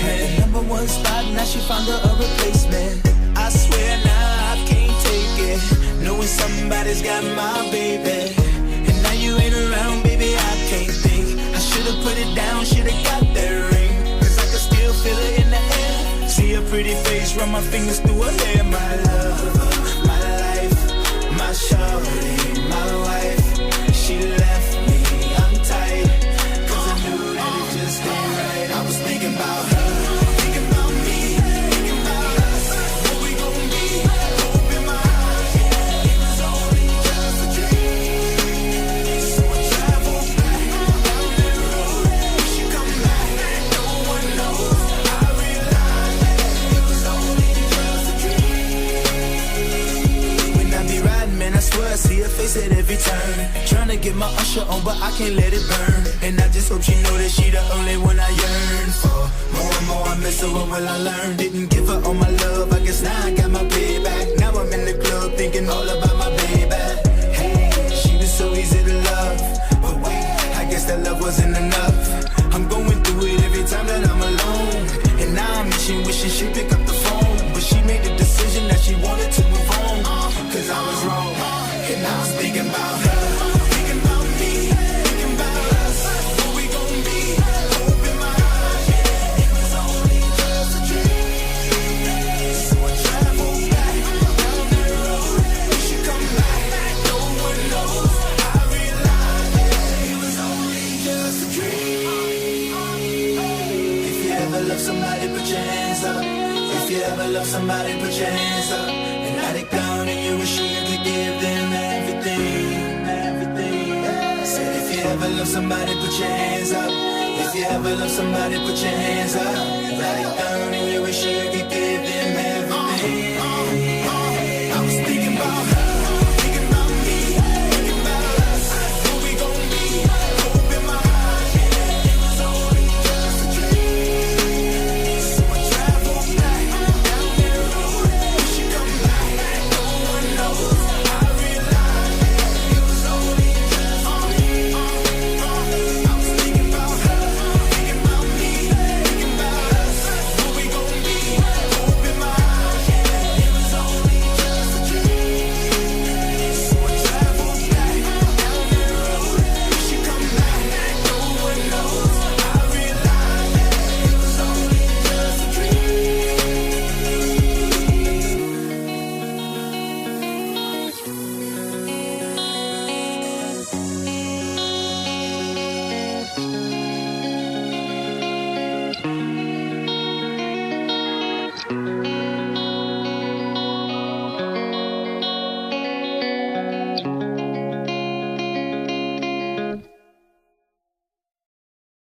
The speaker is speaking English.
Had number one spot, now she found her a replacement. I swear now I can't take it, knowing somebody's got my baby. And now you ain't around, baby, I can't think. I should've put it down, should've got that ring, cause I can still feel it in the air. See her pretty face, run my fingers through her hair. My love, my life, my shawty, my wife. She left me, I'm tight, cause I knew that it just ain't right. I was thinking about her, thinking about me, thinking about us, what we gon' be. Open my eyes, yeah, it was only just a dream. So I traveled back down that road. We should come back, no one knows. I realized that it was only just a dream. When I be riding, man, I swear I see her face at every turn. Tryna get my usher on, but I can't let it burn. And I just hope she know that she the only one I yearn for. More and more I miss her, what will I learn? Didn't give her all my love, I guess now I got my payback. Now I'm in the club thinking all about my baby. Hey, she was so easy to love, but wait, I guess that love wasn't enough. I'm going through it every time that I'm alone, and now I'm wishing she'd pick up the phone. But she made the decision that she wanted to move on, cause I was wrong. And I was thinking about her, thinking about me, thinking about us, what we gon' be. Open my eyes, yeah, it was only just a dream. So I traveled back down that road. We should come back, no one knows. I realized, yeah, it was only just a dream. If you ever love somebody, put your hands up. If you ever love somebody, put your hands up. And let it down and you wish you could give them everything, everything. Said if you ever love somebody, put your hands up. If you ever love somebody, put your hands up.